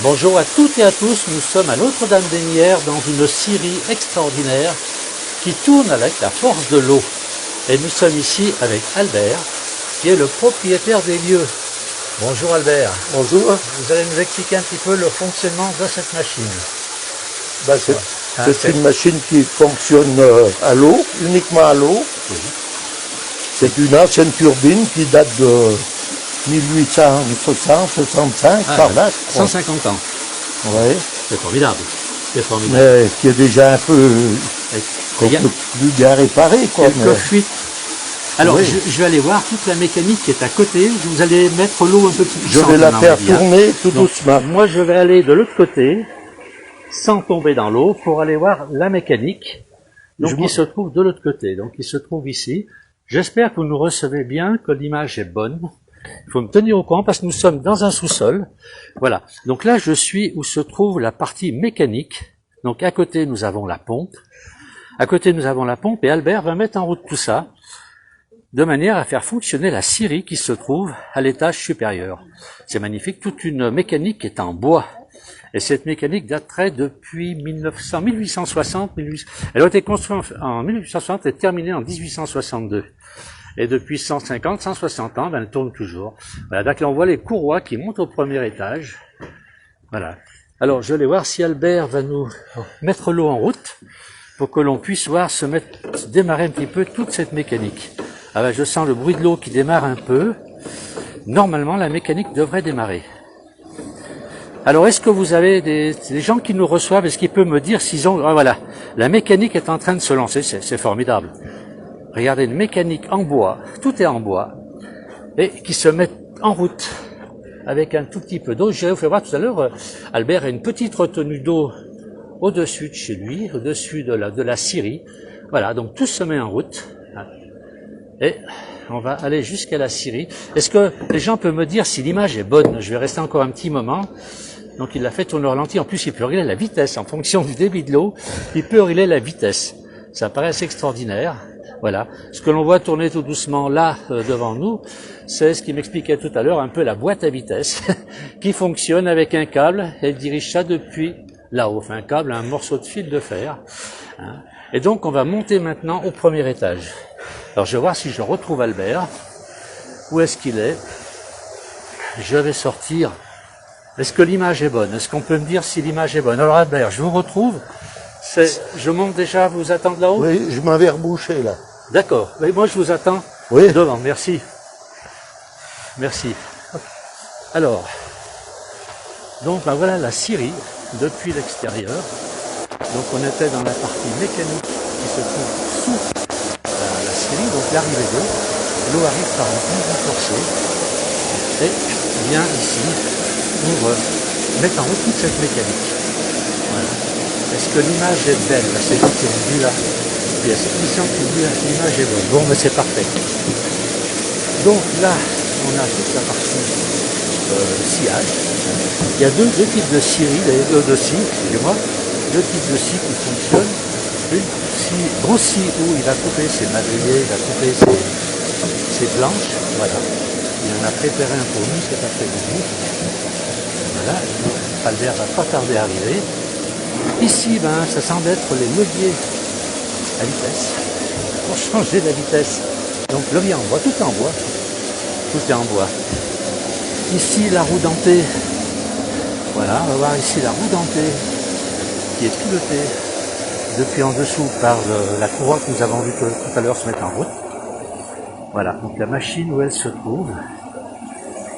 Bonjour à toutes et à tous, nous sommes à Notre-Dame-des-Nières dans une scierie extraordinaire qui tourne avec la force de l'eau. Et nous sommes ici avec Albert, qui est le propriétaire des lieux. Bonjour Albert. Bonjour. Vous allez nous expliquer un petit peu le fonctionnement de cette machine. C'est une machine qui fonctionne à l'eau, uniquement à l'eau. Oui. C'est une ancienne turbine qui date de 1865, par là. 150 ans. Oui. C'est formidable. C'est formidable. Mais qui est déjà un peu Il y a plus bien réparé, quoi. quelques fuites. Alors, Oui. je vais aller voir toute la mécanique qui est à côté. Vous allez mettre l'eau un peu plus Je puissante. vais la maintenant, faire on va dire. tourner tout Donc, doucement. moi, je vais aller de l'autre côté, sans tomber dans l'eau, pour aller voir la mécanique. Donc, Je il m'en- se trouve de l'autre côté. Donc, il se trouve ici. J'espère que vous nous recevez bien, que l'image est bonne. Il faut me tenir au courant parce que nous sommes dans un sous-sol. Voilà. Donc là, je suis où se trouve la partie mécanique. Donc, à côté, nous avons la pompe. À côté, nous avons la pompe et Albert va mettre en route tout ça de manière à faire fonctionner la scierie qui se trouve à l'étage supérieur. C'est magnifique, toute une mécanique est en bois. Et cette mécanique daterait depuis 1860. Elle a été construite en 1860 et terminée en 1862. Et depuis 150, 160 ans, elle tourne toujours. Voilà, donc là on voit les courroies qui montent au premier étage. Voilà. Alors je vais voir si Albert va nous mettre l'eau en route pour que l'on puisse voir démarrer un petit peu toute cette mécanique. Ah ben, je sens le bruit de l'eau qui démarre un peu. Normalement, la mécanique devrait démarrer. Alors, est-ce que vous avez des gens qui nous reçoivent? Est-ce qu'ils peuvent me dire s'ils ont... Ah, voilà, la mécanique est en train de se lancer, c'est formidable. Regardez, une mécanique en bois, tout est en bois, et qui se met en route avec un tout petit peu d'eau. Je vais vous faire voir tout à l'heure, Albert a une petite retenue d'eau au-dessus de chez lui, au-dessus de la scierie. Voilà, donc tout se met en route. Et on va aller jusqu'à la scierie. Est-ce que les gens peuvent me dire si l'image est bonne? Je vais rester encore un petit moment. Donc il l'a fait tourner au ralenti. En plus, il peut régler la vitesse en fonction du débit de l'eau. Il peut régler la vitesse. Ça paraît assez extraordinaire. Voilà. Ce que l'on voit tourner tout doucement là, devant nous, c'est ce qui m'expliquait tout à l'heure, un peu la boîte à vitesse, qui fonctionne avec un câble. Elle dirige ça depuis là-haut. Enfin, un câble, un morceau de fil de fer. Hein. Et donc, on va monter maintenant au premier étage. Alors, je vais voir si je retrouve Albert. Où est-ce qu'il est? Je vais sortir. Est-ce que l'image est bonne? Est-ce qu'on peut me dire si l'image est bonne? Alors, Albert, je vous retrouve. Je monte déjà, vous attendre là-haut? Oui, je m'avais rebouché, là. D'accord. Mais moi, je vous attends Oui. devant. Merci. Merci. Alors, donc, ben voilà la scierie depuis l'extérieur. Donc, on était dans la partie mécanique qui se trouve sous la scierie, donc l'arrivée d'eau. L'eau arrive par un conduit forcé et vient ici pour mettre en route toute cette mécanique. Voilà. Est-ce que l'image est belle? C'est lui qui me dit là. Il y a cette mission qui me dit l'image est bonne. Bon, mais c'est parfait. Donc là, on a toute la partie sciage. Il y a deux types de scierie, de scie, excusez-moi. Deux types de scie qui fonctionnent. Une scie, grosse scie où il va couper ses madriers, il va couper ses planches, voilà. Il en a préparé un pour nous, c'est après midi. Voilà, Albert va pas tarder à arriver. Ici, ben, ça semble être les leviers à vitesse, pour changer la vitesse. Donc levier en bois, tout est en bois. Tout est en bois. Ici, la roue dentée. Voilà, on va voir ici la roue dentée qui est pilotée depuis en dessous par la courroie que nous avons vu tout à l'heure se mettre en route. Voilà, donc la machine où elle se trouve,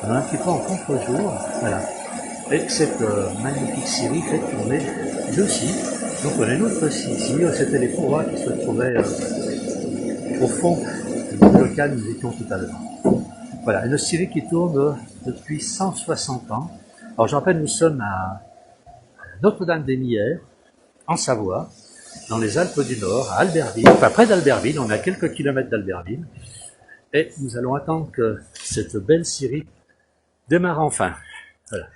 on est un petit peu en contre-jour, voilà. Et cette magnifique scierie fait tourner deux scies. Donc on a une autre scie ici, c'était les courroies qui se trouvaient au fond du local où nous étions tout à l'heure. Voilà, une scierie qui tourne depuis 160 ans. Alors je rappelle, nous sommes à Notre-Dame-des-Nières, en Savoie, dans les Alpes du Nord, à Albertville, enfin près d'Albertville, on est à quelques kilomètres d'Albertville, et nous allons attendre que cette belle scierie démarre enfin. Voilà.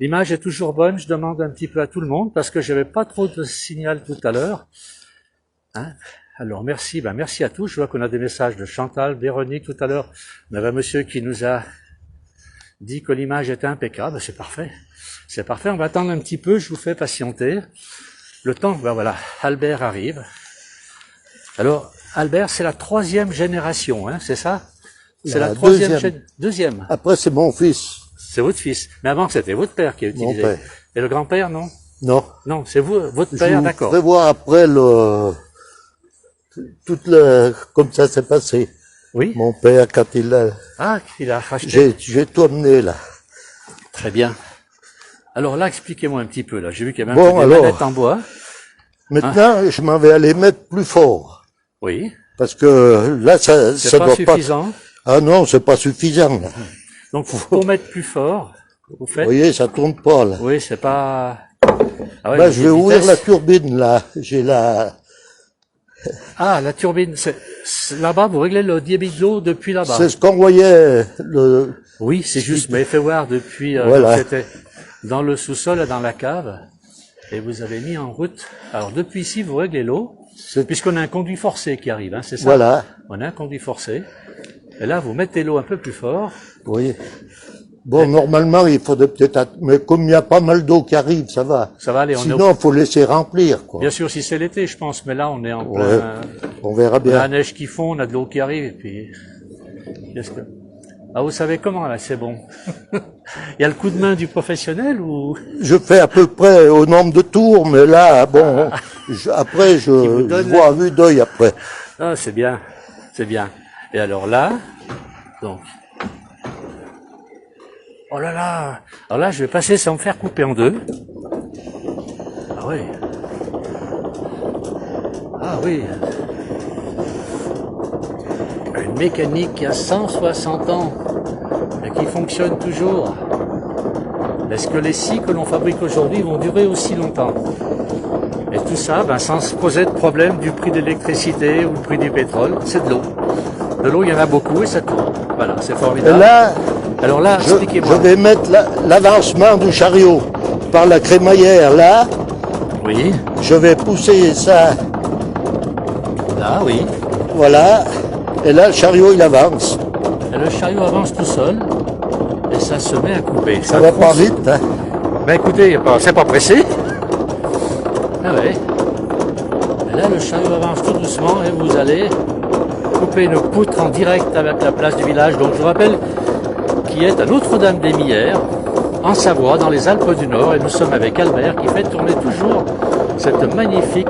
L'image est toujours bonne, je demande un petit peu à tout le monde, parce que j'avais pas trop de signal tout à l'heure. Hein? Alors merci, merci à tous, je vois qu'on a des messages de Chantal, Véronique tout à l'heure, on avait un monsieur qui nous a dit que l'image était impeccable, c'est parfait. C'est parfait, on va attendre un petit peu, je vous fais patienter. Le temps, ben voilà, Albert arrive. Alors, Albert, c'est la 3e génération, hein, c'est ça? C'est la 3e. Deuxième. Après, c'est mon fils. C'est votre fils. Mais avant, c'était votre père qui a utilisé. Mon père. Et le grand-père, non? Non. Non, c'est vous, votre père, d'accord. Je vais voir après comme ça s'est passé. Oui. Mon père, quand il a racheté. J'ai tout amené, là. Très bien. Alors là, expliquez-moi un petit peu, là. J'ai vu qu'il y avait un peu des manettes en bois. Maintenant, je m'en vais aller mettre plus fort. Oui. Parce que là, ça doit pas suffisant. Ah non, c'est pas suffisant, là. Donc, pour mettre plus fort, vous faites. Vous voyez, ça tourne pas, là. Oui, c'est pas. Ah ouais, là, je vais ouvrir la turbine, là. J'ai la. Ah, la turbine. Là-bas, vous réglez le débit de l'eau depuis là-bas. C'est ce qu'on voyait, Oui, c'est juste. Mais fait voir depuis. Voilà. C'était dans le sous-sol, dans la cave. Et vous avez mis en route. Alors, depuis ici, vous réglez l'eau. Puisqu'on a un conduit forcé qui arrive, hein, c'est ça? Voilà. On a un conduit forcé. Et là, vous mettez l'eau un peu plus fort. Oui. Bon, normalement, il faudrait peut-être... Mais comme il y a pas mal d'eau qui arrive, ça va. Ça va aller. Sinon, il faut laisser remplir, quoi. Bien sûr, si c'est l'été, je pense. Mais là, on est en plein... On verra bien. On a la neige qui fond, on a de l'eau qui arrive. Et puis... Ah, vous savez comment, là, c'est bon. Il y a le coup de main du professionnel ou... Je fais à peu près au nombre de tours, mais là, bon, après, je vois à vue d'œil après. Ah, c'est bien. C'est bien. Et alors là, donc... Oh là là! Alors là, je vais passer sans me faire couper en deux. Ah oui. Ah oui. Une mécanique qui a 160 ans et qui fonctionne toujours. Est-ce que les scies que l'on fabrique aujourd'hui vont durer aussi longtemps? Et tout ça, ben, sans se poser de problème du prix de l'électricité ou du prix du pétrole, c'est de l'eau. De l'eau, il y en a beaucoup et ça tourne. Voilà, c'est formidable. Et là, alors là, expliquez-moi. Je vais mettre l'avancement du chariot par la crémaillère là. Oui. Je vais pousser ça. Là, oui. Voilà. Et là, le chariot, il avance. Et le chariot avance tout seul. Et ça se met à couper. Ça va pas vite, hein. Ben écoutez, c'est pas pressé. Ah ouais. Et là, le chariot avance tout doucement et vous allez couper une poutre en direct avec la place du village. Donc je vous rappelle qui est à Notre-Dame-des-Millières, en Savoie, dans les Alpes du Nord. Et nous sommes avec Albert qui fait tourner toujours cette magnifique...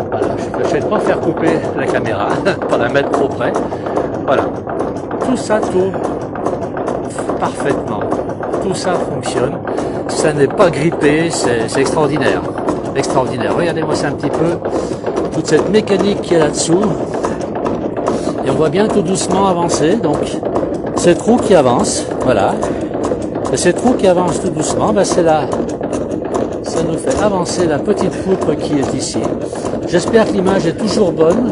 Voilà, je ne vais pas faire couper la caméra, pas la mettre trop près. Voilà. Tout ça tourne parfaitement. Tout ça fonctionne. Ça n'est pas grippé, c'est extraordinaire. Extraordinaire. Regardez-moi ça un petit peu. Toute cette mécanique qui est là-dessous. Et on voit bien tout doucement avancer. Donc, cette roue qui avance, voilà. Et cette roue qui avance tout doucement, ben c'est là. Ça nous fait avancer la petite poutre qui est ici. J'espère que l'image est toujours bonne.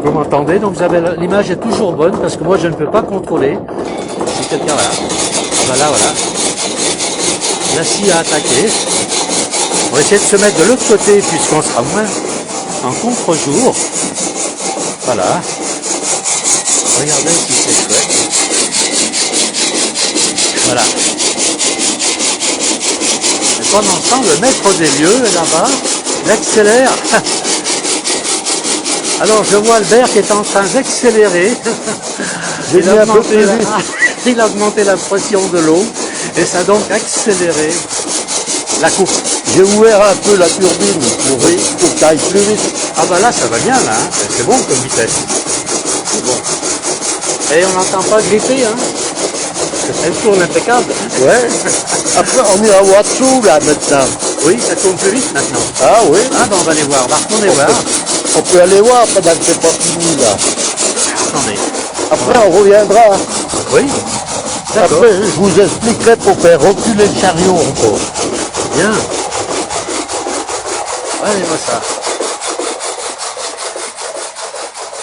Vous m'entendez? Donc l'image est toujours bonne parce que moi je ne peux pas contrôler. Si quelqu'un, voilà. Voilà. La scie a attaqué. On va essayer de se mettre de l'autre côté puisqu'on sera moins en contre-jour. Voilà. Regardez si c'est chouette. Voilà. Et pendant ce temps, le maître des lieux est là-bas, il accélère. Alors je vois Albert qui est en train d'accélérer. Il a augmenté la pression de l'eau et ça a donc accéléré la coupe. J'ai ouvert un peu la turbine pour que ça aille plus vite. Ah bah là ça va bien là, hein. C'est bon comme vitesse. C'est bon. Et on n'entend pas gripper, hein. Elle tourne impeccable. Ouais. Après on ira voir dessous là maintenant. Oui, ça tourne plus vite maintenant. Ah oui. Ah ben on va aller voir, on va retourner voir. On peut aller voir pendant que c'est pas fini là. Attendez. Après on reviendra. Oui. Après je vous expliquerai pour faire reculer le chariot encore. Bien. Allez, moi ça.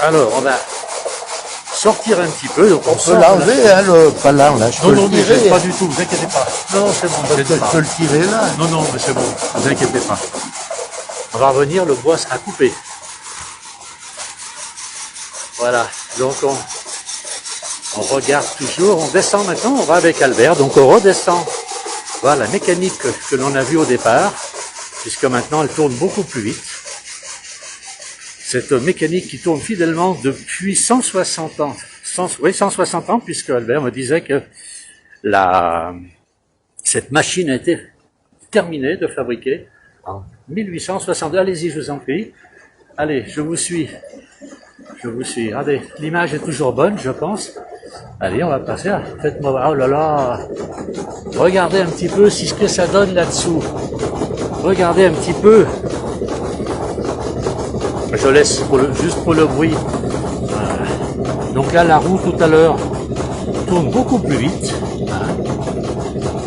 Alors, on va sortir un petit peu. Donc on peut l'enlever, hein, le palan là. Non, mais pas du tout, vous inquiétez pas. Non, c'est bon, je peux le tirer là. Non, mais c'est bon, vous inquiétez pas. On va revenir, le bois sera coupé. Voilà, donc On regarde toujours, on descend maintenant, on va avec Albert, donc on redescend. Voilà la mécanique que l'on a vue au départ, puisque maintenant elle tourne beaucoup plus vite. Cette mécanique qui tourne fidèlement depuis 160 ans. 160 ans, puisque Albert me disait que cette machine a été terminée de fabriquer en 1862. Allez-y, je vous en prie. Allez, je vous suis. Je vous suis. Regardez, l'image est toujours bonne, je pense. Allez, on va passer à... Faites-moi... Oh là là. Regardez un petit peu ce que ça donne là-dessous. Regardez un petit peu. Je laisse juste pour le bruit. Voilà. Donc là, la roue tout à l'heure tourne beaucoup plus vite.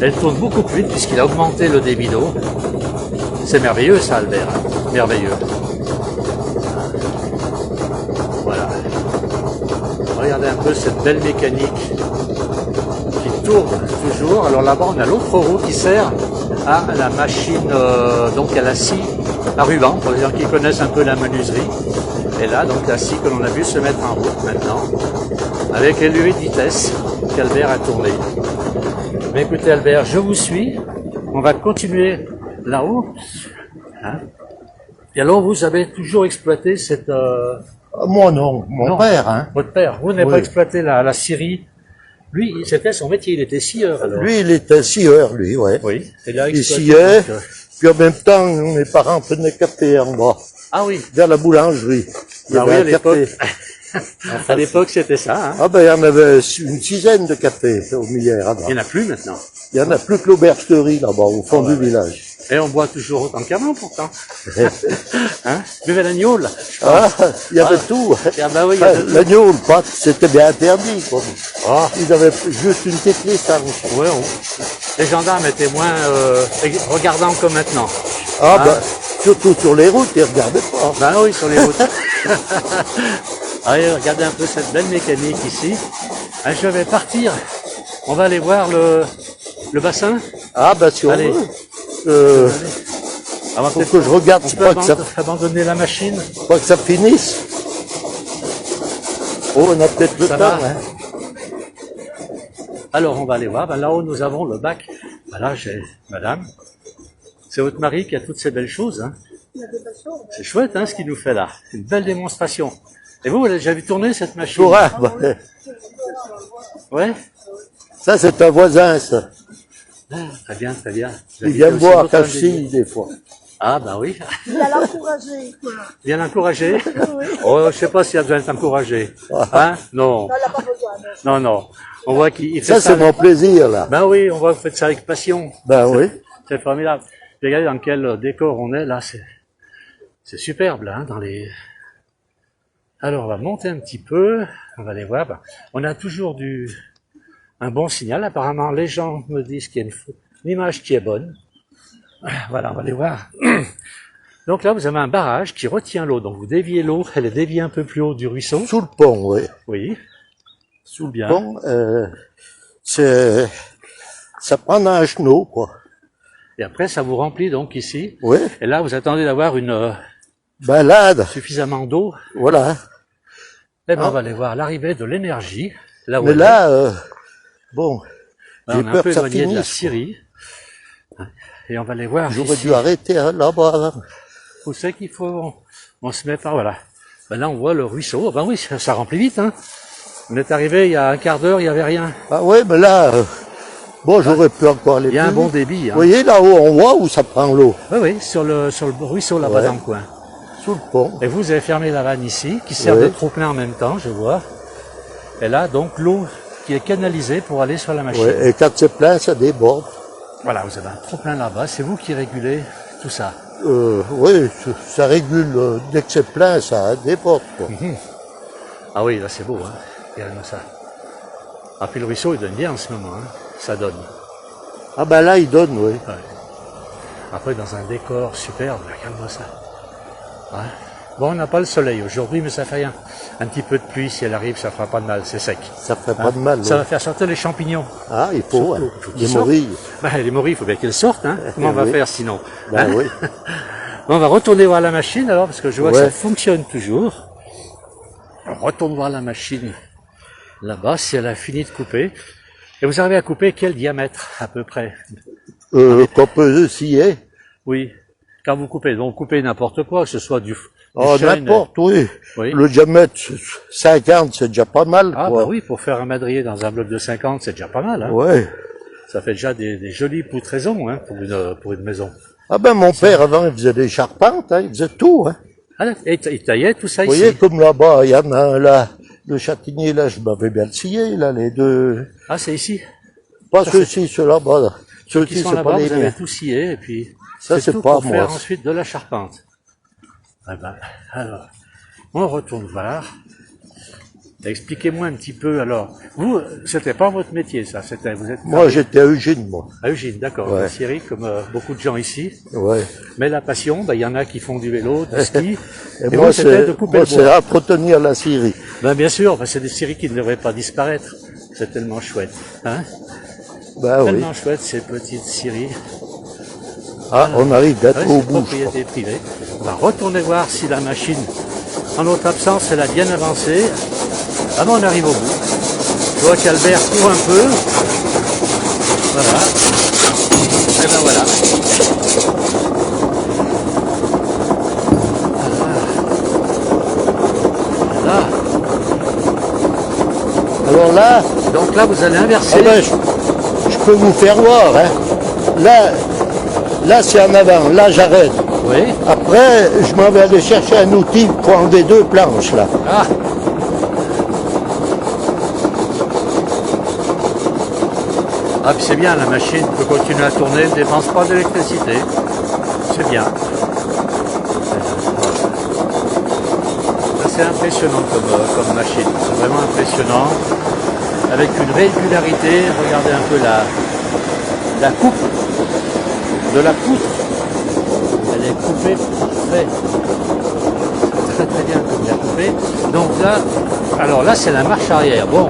Elle tourne beaucoup plus vite puisqu'il a augmenté le débit d'eau. C'est merveilleux ça, Albert. Merveilleux. Voilà. Regardez un peu cette belle mécanique qui tourne toujours. Alors là-bas, on a l'autre roue qui sert à la machine, donc à la scie à ruban, pour les gens qui connaissent un peu la menuiserie. Et là, donc la scie que l'on a vu se mettre en route maintenant, avec les levées de vitesse qu'Albert a tourné. Mais écoutez Albert, je vous suis. On va continuer là-haut. Hein? Et alors, vous avez toujours exploité cette... Moi non, mon père. Hein. Votre père, vous n'avez pas exploité la scierie. Lui, c'était son métier, il était scieur alors. Lui, il était scieur, lui, ouais. Oui. Il sciait, puis en même temps, mes parents prenaient café en bas. Ah oui. Vers la boulangerie. Ah oui, à l'époque. À l'époque, c'était ça. Hein. Ah ben, il y en avait une dizaine de cafés au milieu. Il n'y en a plus maintenant. Il y en a plus que l'aubergerie là-bas, au fond du village. Et on boit toujours autant qu'avant pourtant. Hein? Buvez l'agneau là. Ah, il y avait tout. Ah, bah oui, l'agneau, le pâte, c'était bien interdit. Quoi. Ah. Ils avaient juste une petite licence. Ouais, les gendarmes étaient moins regardants que maintenant. Ah hein? Ben, surtout sur les routes, ils regardaient pas. Ben oui, sur les routes. Allez, regardez un peu cette belle mécanique ici. Ah, je vais partir. On va aller voir le bassin. Ah ben si on allez. Veut. Faut que je regarde, on peut abandonner la machine. Pas que ça finisse. Oh, on a peut-être le temps. Hein. Alors, on va aller voir. Ben, là-haut, nous avons le bac. Voilà, j'ai madame. C'est votre mari qui a toutes ces belles choses. Hein. C'est chouette, hein, ce qu'il nous fait là. Une belle démonstration. Et vous avez déjà vu tourner cette machine? Ouais. Ouais. Ça, c'est un voisin, ça. Ah, très bien, très bien. Il vient me voir quand je signe, des fois. Ah, bah oui. Viens l'encourager. Viens l'encourager? Oui. Oh, je sais pas s'il a besoin d'être encouragé. Hein? Non. Non, elle n'a pas besoin. Non, non. On voit qu'il fait ça. C'est mon plaisir, là. Ben oui, on voit que vous faites ça avec passion. Ben oui. C'est formidable. Regardez dans quel décor on est, là. C'est superbe, là, hein, Alors, on va monter un petit peu. On va aller voir. Ben, on a toujours un bon signal. Apparemment, les gens me disent qu'il y a une image qui est bonne. Voilà, on va aller voir. Donc là, vous avez un barrage qui retient l'eau. Donc vous déviez l'eau, elle est déviée un peu plus haut du ruisseau. Sous le pont, oui. Oui. Sous le pont, ça prend un chenot, quoi. Et après, ça vous remplit donc ici. Oui. Et là, vous attendez d'avoir une balade. Suffisamment d'eau. Voilà. Et ben, on va aller voir l'arrivée de l'énergie. Là où mais là, bon, j'ai peur que ça finisse. De la Syrie. Et on va aller voir. J'aurais dû arrêter là-bas. Vous savez qu'il faut, on se met par voilà. Ben là, on voit le ruisseau. Ben oui, ça remplit vite. Hein. On est arrivé il y a un quart d'heure, il n'y avait rien. Ah oui, mais là, bon, j'aurais pu encore aller. Il y a un bon débit. Hein. Vous voyez là-haut, on voit où ça prend l'eau. Oui, oui, sur le ruisseau là-bas dans le coin. Sous le pont. Et vous avez fermé la vanne ici, qui sert de trop-plein en même temps, je vois. Et là, donc, l'eau qui est canalisée pour aller sur la machine. Oui, et quand c'est plein, ça déborde. Voilà, vous avez un trop-plein là-bas. C'est vous qui régulez tout ça. Oui, ça régule. Dès que c'est plein, ça déborde. Quoi. Ah oui, là, c'est beau. Hein. Regardez-moi ça. Ah, puis le ruisseau, il donne bien en ce moment. Hein. Ça donne. Ah ben là, il donne, oui. Ouais. Après, dans un décor superbe, regarde-moi ça. Ouais. Bon, on n'a pas le soleil aujourd'hui, mais ça fait rien. Un petit peu de pluie, si elle arrive, ça fera pas de mal, c'est sec. Ça ferait pas de mal. Ça va faire sortir les champignons. Ah, il faut, hein. Les morilles. Ben, les morilles, il faut bien qu'elles sortent, hein. Comment on va faire sinon? Ben oui. Bon, on va retourner voir la machine alors, parce que je vois que ça fonctionne toujours. On retourne voir la machine. là-bas, si elle a fini de couper. Et vous arrivez à couper quel diamètre, à peu près? Qu'on peut scier. Oui. Quand vous coupez, donc vous coupez n'importe quoi, que ce soit du Oh, chêne. n'importe, oui. Oui. Le diamètre 50, c'est déjà pas mal, Ah, quoi. bah oui, pour faire un madrier dans un bloc de 50, c'est déjà pas mal, hein. Ouais. Ça fait déjà des jolies poutraisons, hein, pour une maison. Ah ben, mon père, avant, il faisait des charpentes, hein, il faisait tout, hein. Ah, et il taillait tout ça Vous ici. voyez, comme là-bas, il y en a un, là, le châtaignier, là, je m'avais bien le scié, là, les deux. Ah, c'est ici. Pas ceux-ci, ceux là-bas, là. Qui Ceux-ci, sont c'est là-bas, pas les vous avez miens. tout scié, et puis Ça, c'est tout pas pour moi. faire ensuite de la charpente. Ah ben, alors, on retourne voir. Expliquez-moi un petit peu, alors, vous, c'était pas votre métier, ça, c'était, vous êtes... Moi, j'étais à Eugène, moi. À Eugène, d'accord, Ouais. la Syrie, comme beaucoup de gens ici. Ouais. Mais la passion, ben, il y en a qui font du vélo, du ski, Et vous, moi, c'était de couper le c'est bois. entretenir la scierie. Ben, bien sûr, ben, c'est des scieries qui ne devraient pas disparaître. C'est tellement chouette, hein. Ben oui. Tellement chouette, ces petites scieries. Ah, on arrive Ouais, bientôt au c'est bout. propriété privée. On va retourner voir si la machine, en notre absence, elle a bien avancé. Ah ben, on arrive au bout. Je vois qu'Albert court un peu. Voilà. Et ben voilà. Là. Alors là, Donc là, vous allez inverser. ah ben, je peux vous faire voir, hein. Là, c'est en avant. Là, j'arrête. Oui. Après, je m'en vais aller chercher un outil pour enlever deux planches, là. Ah. Ah, puis c'est bien, la machine peut continuer à tourner, ne dépense pas d'électricité. C'est bien. C'est impressionnant comme machine. C'est vraiment impressionnant. Avec une régularité. Regardez un peu la coupe de la poutre. Elle est coupée parfait. Très très bien comme elle est coupée. Donc là, alors là c'est la marche arrière. Bon,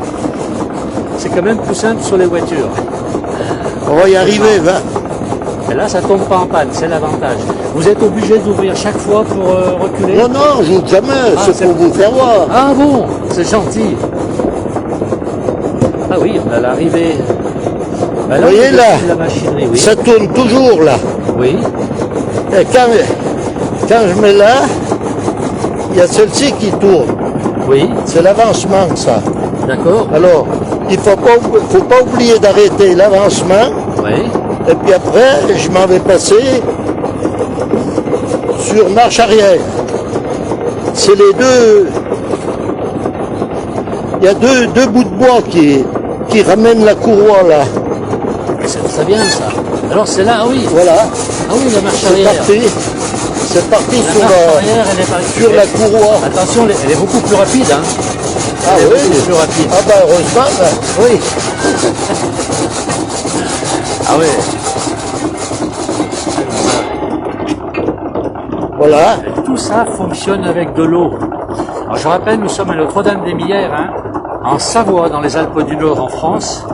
c'est quand même plus simple sur les voitures. On va y arriver, va. Et là ça tombe pas en panne, c'est l'avantage. Vous êtes obligé d'ouvrir chaque fois pour reculer. Non, non, j'ouvre jamais, Ah, c'est c'est pour vous faire voir. Ah bon, c'est gentil. Ah oui, on a l'arrivée. Ben Vous voyez on est là, dessus de la machinerie, oui. Ça tourne toujours, là. Oui. Et quand je mets là, il y a celle-ci qui tourne. Oui, C'est l'avancement, ça. d'accord. Alors, il faut pas oublier d'arrêter l'avancement. Oui. Et puis après, je m'en vais passer sur marche arrière. C'est les deux. Il y a deux bouts de bois qui ramènent la courroie là. C'est très bien ça. Alors c'est là, ah oui. Voilà. Ah oui, la marche C'est arrière. parti. C'est parti La sur, marche arrière, elle est partie. sur la courroie. Attention, elle est beaucoup plus rapide, hein. Ah Elle est oui. beaucoup plus rapide. Ah bah heureusement. Ben, Oui. Ah oui. voilà. Et tout ça fonctionne avec de l'eau. Alors je rappelle, nous sommes à Notre-Dame-des-Millières, hein, en Savoie, dans les Alpes du Nord, en France,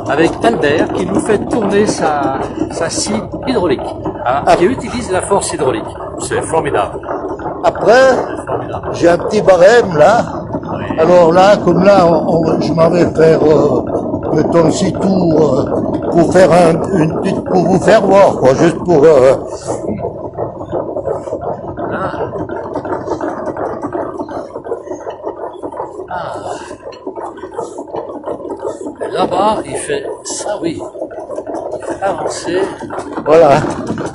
avec Albert qui nous fait tourner sa scie hydraulique, hein, qui utilise la force hydraulique. C'est formidable. Après, Formidable. j'ai un petit barème là. Oui. Alors là, comme là, je m'en vais faire, mettons 6 tours pour faire une petite, pour vous faire voir, quoi, juste pour. Et là-bas, il fait ça, oui. Il fait avancer. Voilà.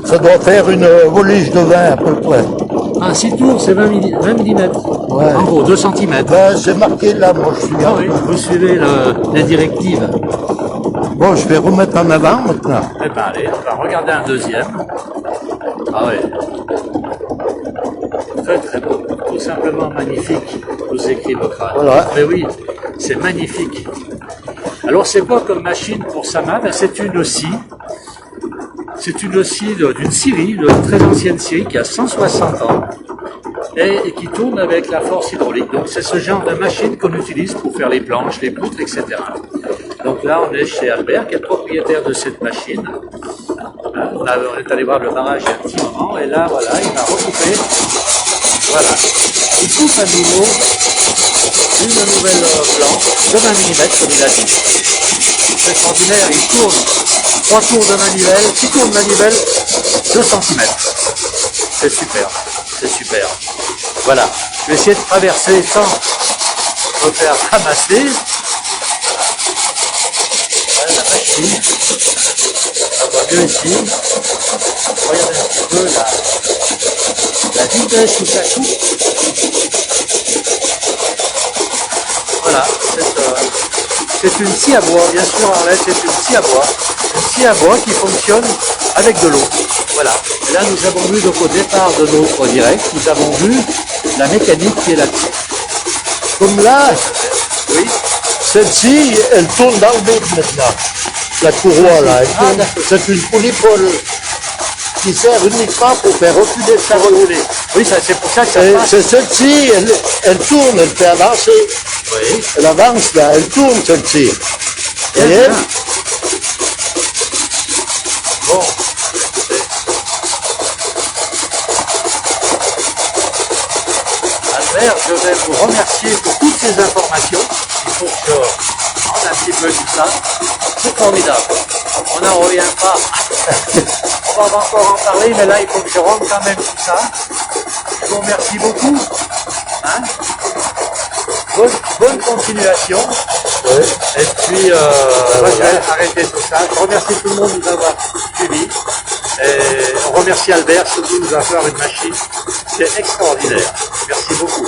Ça doit faire une volige de 20 à peu près. Ah, 6 tours, c'est 20 mm. Ouais. En gros, 2 cm. Ben, c'est marqué là, moi je suis. Ah oui, vous suivez les directives. Bon, je vais remettre en avant maintenant. Eh ben allez, on va regarder un deuxième. Ah oui. Très très beau. Tout simplement magnifique, vous écrit Bocra. Voilà. Mais oui, c'est magnifique. Alors c'est quoi comme machine pour Sama? Ben, c'est une scie. C'est une scie d'une scierie, de très ancienne scierie qui a 160 ans et qui tourne avec la force hydraulique. Donc c'est ce genre de machine qu'on utilise pour faire les planches, les poutres, etc. Donc là on est chez Albert qui est propriétaire de cette machine. On est allé voir le barrage il y a un petit moment et là voilà, il va recouper. Voilà. Il coupe à nouveau une nouvelle planche de 20 mm comme il a dit. C'est extraordinaire, il tourne 3 tours de manivelle, 6 tours de manivelle, 2 cm. C'est super, c'est super. Voilà, je vais essayer de traverser sans me faire ramasser. Voilà la machine. On voit mieux ici. Regardez un petit peu la vitesse où ça coupe. Voilà, c'est une scie à bois, bien sûr Arlette, c'est une scie à bois. Une scie à bois qui fonctionne avec de l'eau. Voilà. Et là nous avons vu donc au départ de notre direct, nous avons vu la mécanique qui est là-dessus. Comme là, Oui. celle-ci, elle tourne dans le vide maintenant. La courroie là, elle tourne. d'accord. C'est une polypole qui sert uniquement pour faire reculer ça. Reculer. Oui, c'est pour ça que ça Et passe. c'est celle-ci, elle tourne, elle fait avancer. Oui. Elle avance là, elle tourne celle-ci. Bien, Et elle, bien. Bon. Albert, je vais vous remercier pour toutes ces informations. Il faut que je rende un petit peu tout ça. C'est formidable. On n'en revient pas. On va encore en parler, mais là, il faut que je rende quand même tout ça. Je vous remercie beaucoup. Hein? Bonne continuation. ouais, Et puis, moi, je vais arrêter tout ça. Je remercie tout le monde de nous avoir suivis. Et on remercie Albert surtout de nous avoir une machine. C'est extraordinaire. Merci beaucoup.